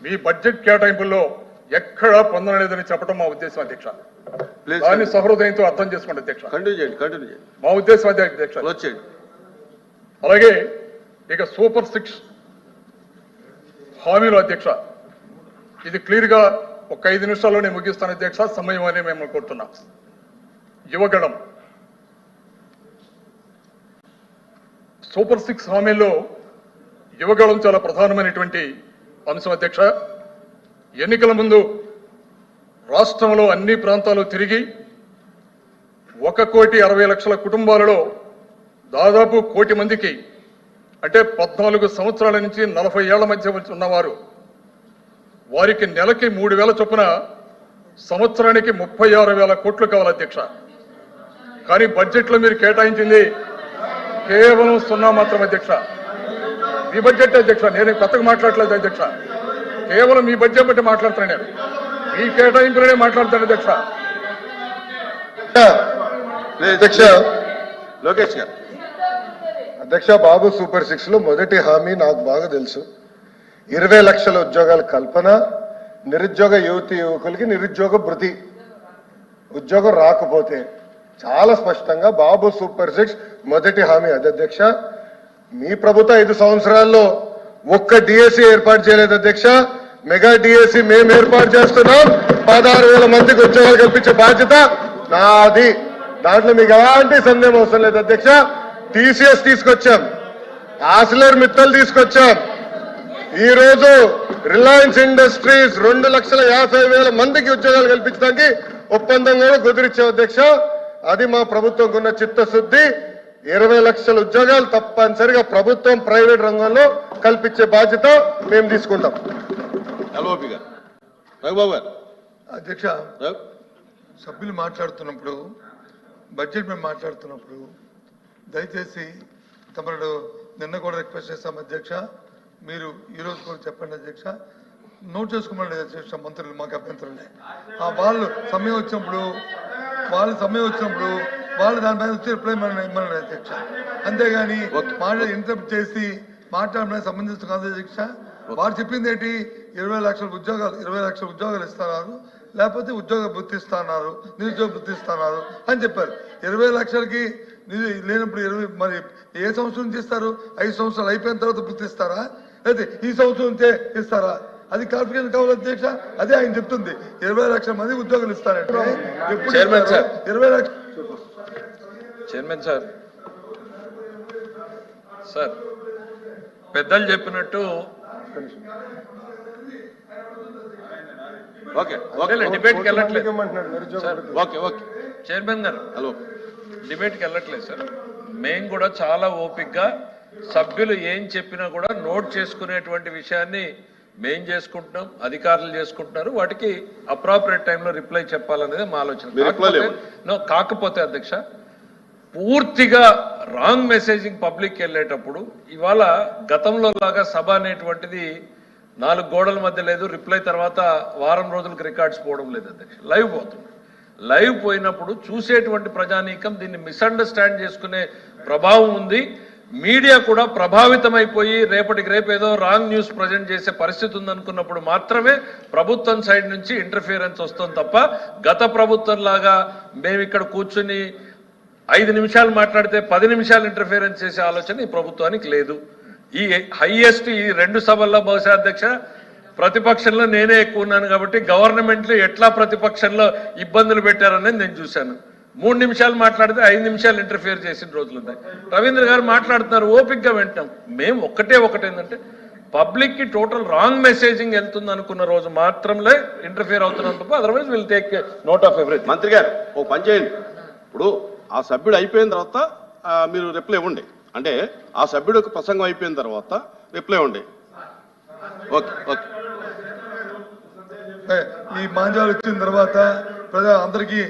మీ budget కేటాయింపుల్లో ఎక్కడా పొందలేదని చెప్పడం మా ఉద్దేశం అధ్యక్ష. దాన్ని సహృదయంతో అర్థం చేసుకోండి అధ్యక్ష. మా ఉద్దేశం అదే అధ్యక్ష. అలాగే ఇక సూపర్ 6 హామీలు అధ్యక్ష, ఇది క్లియర్ గా ఒక 5 నిమిషాల్లోనే ముగిస్తాను అధ్యక్ష. సమయం అని మేము కోరుతున్నాం. యువగణం సూపర్ 6 హామీల్లో యువగళం చాలా ప్రధానమైనటువంటి అంశం అధ్యక్ష. ఎన్నికల ముందు రాష్ట్రంలో అన్ని ప్రాంతాలు తిరిగి 1,60,00,000 కుటుంబాలలో దాదాపు 1 కోటి మందికి, అంటే 14 సంవత్సరాల నుంచి 40 ఏళ్ల మధ్య ఉన్నవారు, వారికి నెలకి 3,000 చొప్పున సంవత్సరానికి 36,000 కోట్లు కావాలి అధ్యక్ష. కానీ బడ్జెట్లో మీరు కేటాయించింది కేవలం 0 మాత్రం అధ్యక్ష. మీ బడ్జెట్ అధ్యక్ష, నేను కొత్తగా మాట్లాడలేదు అధ్యక్ష. కేవలం మీ బడ్జెట్ బట్టి మాట్లాడుతున్నాను. నేను మీ కేటాయింపులనే మాట్లాడతాను అధ్యక్ష. అధ్యక్ష లోకేష్ గారు. అధ్యక్ష, బాబు సూపర్ 6 లో మొదటి హామీ నాకు బాగా తెలుసు. 20 లక్షల ఉద్యోగాల కల్పన, నిరుద్యోగ యువతి యువకులకి నిరుద్యోగ భృతి. ఉద్యోగం రాకపోతే చాలా స్పష్టంగా బాబు సూపర్ 6 మొదటి హామీ అది అధ్యక్ష. మీ ప్రభుత్వ 5 సంవత్సరాల్లో ఒక్క డిఎస్సి ఏర్పాటు చేయలేదు అధ్యక్ష. మెగా డిఎస్సి మేము ఏర్పాటు చేస్తున్నాం. 16,000 మందికి ఉద్యోగాలు కల్పించే బాధ్యత నాది. దాంట్లో మీకు ఎలాంటి సందేహం అవసరం లేదు అధ్యక్ష. టీసీఎస్ తీసుకొచ్చాం, ఆసిలర్ మిత్తల్ తీసుకొచ్చాం. ఈ రోజు రిలయన్స్ ఇండస్ట్రీస్ 2,50,000 మందికి ఉద్యోగాలు కల్పించడానికి ఒప్పందం కూడా కుదిరిచ్చాం అధ్యక్ష. అది మా ప్రభుత్వం ఉన్న చిత్తశుద్ధి. 20 లక్షల ఉద్యోగాలు తప్పనిసరిగా ప్రభుత్వం ప్రైవేట్ రంగంలో కల్పించే బాధ్యత మేము తీసుకుంటాం. అధ్యక్ష, సభ్యులు మాట్లాడుతున్నప్పుడు, బడ్జెట్ మేము మాట్లాడుతున్నప్పుడు దయచేసి తమరు నిన్న కూడా రిక్వెస్ట్ చేస్తాం అధ్యక్ష, మీరు ఈరోజు కూడా చెప్పండి అధ్యక్ష. నోట్ చేసుకోమని అధ్యక్ష, మంత్రులు మాకు అభ్యంతరులే. వాళ్ళు సమయం వచ్చినప్పుడు వాళ్ళు దానిపైన వచ్చి రిప్లై ఇమ్మన్నాడు అధ్యక్ష. అంతేగాని ఇంటరప్ట్ చేసి మాట్లాడడానికి సంబంధించిన కాదు అధ్యక్ష. వారు చెప్పింది ఏంటి, 20 లక్షల ఉద్యోగాలు ఇస్తున్నారు, లేకపోతే ఉద్యోగ వృత్తి ఇస్తున్నారు, నిరుద్యోగ వృత్తి ఇస్తున్నారు అని చెప్పారు. 20 లక్షలకి లేనప్పుడు మరి ఏ సంవత్సరం నుంచి ఇస్తారు? 5 సంవత్సరాలు అయిపోయిన తర్వాత వృత్తి ఇస్తారా, అయితే ఈ సంవత్సరం నుంచే ఇస్తారా? అది క్లారిఫికేషన్ కావాలి అధ్యక్ష. అదే ఆయన చెప్తుంది. 20 లక్షల మంది ఉద్యోగాలు ఇస్తారంటే ఎప్పుడు 20 లక్షలు? చైర్మన్ సార్ పెద్దలు చెప్పినట్టు డిబేట్కి వెళ్ళట్లేదు చైర్మన్ గారు. హలో, డిబేట్కి వెళ్ళట్లేదు సార్. మేము కూడా చాలా ఓపిక్గా సభ్యులు ఏం చెప్పినా కూడా నోట్ చేసుకునేటువంటి విషయాన్ని మేం చేసుకుంటున్నాం, అధికారులు చేసుకుంటున్నారు. వాటికి అప్రాపరియేట్ టైంలో రిప్లై చెప్పాలనేది మా ఆలోచన. కాకపోతే అధ్యక్ష, పూర్తిగా రాంగ్ మెసేజింగ్ పబ్లిక్ వెళ్ళేటప్పుడు ఇవాళ గతంలో లాగా సభ అనేటువంటిది 4 గోడల మధ్య లేదు. రిప్లై తర్వాత వారం రోజులకు రికార్డ్స్ పోవడం లేదు అధ్యక్ష. లైవ్ పోతుంది. లైవ్ పోయినప్పుడు చూసేటువంటి ప్రజానీకం దీన్ని మిస్అండర్స్టాండ్ చేసుకునే ప్రభావం ఉంది. మీడియా కూడా ప్రభావితమైపోయి రేపటికి రేపు ఏదో రాంగ్ న్యూస్ ప్రజెంట్ చేసే పరిస్థితి ఉందనుకున్నప్పుడు మాత్రమే ప్రభుత్వం సైడ్ నుంచి ఇంటర్ఫియరెన్స్ వస్తుంది తప్ప గత ప్రభుత్వం లాగా మేము ఇక్కడ కూర్చుని 5 నిమిషాలు మాట్లాడితే 10 నిమిషాలు ఇంటర్ఫియరెన్స్ చేసే ఆలోచన ఈ ప్రభుత్వానికి లేదు. ఈ హైయెస్ట్ ఈ 2 సభల్లో బహుశా అధ్యక్ష ప్రతిపక్షంలో నేనే ఎక్కువ ఉన్నాను కాబట్టి గవర్నమెంట్లో ఎట్లా ప్రతిపక్షంలో ఇబ్బందులు పెట్టారనేది నేను చూశాను. 3 నిమిషాలు మాట్లాడితే 5 నిమిషాలు ఇంటర్ఫియర్ చేసిన రోజులు ఉన్నాయి. రవీంద్ర గారు మాట్లాడుతున్నారు, ఓపిక్గా వింటాం. మేము ఒకటేంటంటే పబ్లిక్కి టోటల్ రాంగ్ మెసేజింగ్ వెళ్తుంది అనుకున్న రోజు మాత్రమే ఇంటర్ఫియర్ అవుతున్నాం తప్ప otherwise will take note of everything. మంత్రి గారు ఓ పని చేయండి. ఇప్పుడు ఆ సభ్యుడు అయిపోయిన తర్వాత మీరు రిప్లై ఇవ్వండి. అంటే ఆ సభ్యుడు ప్రసంగం అయిపోయిన తర్వాత రిప్లై ఇవ్వండి. Okay okay. ఈ మాంజాలు వచ్చిన తర్వాత అందరికీ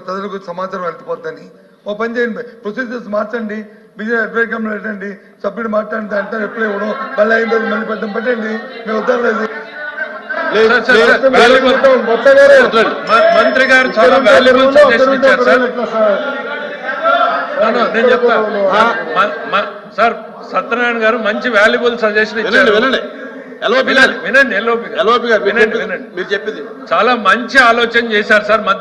ప్రజలకు సమాచారం వెళ్ళిపోద్దని ఓ పని చేయండి, ప్రొసీజర్స్ మార్చండి. బిజీ అడ్వైట్ పెట్టండి, సభ్యుడు మాట్లాడితే అంటే రిప్లై ఇవ్వడం, మళ్ళీ అయిన రోజు మళ్ళీ పెట్టండి. మేము వద్దలేదు. మంత్రి గారు చాలా వాల్యుబుల్ సజెషన్ ఇచ్చారు సార్. నేను చెప్తా సార్, సత్యనారాయణ గారు మంచి వాల్యుబుల్ సజెషన్ ఇచ్చారు. ఎల్ఓపి గారు వినండి ఎల్ఓపి గారు ఎల్ఓపి గారు వినండి వినండి మీరు చెప్పింది చాలా మంచి ఆలోచన చేశారు సార్.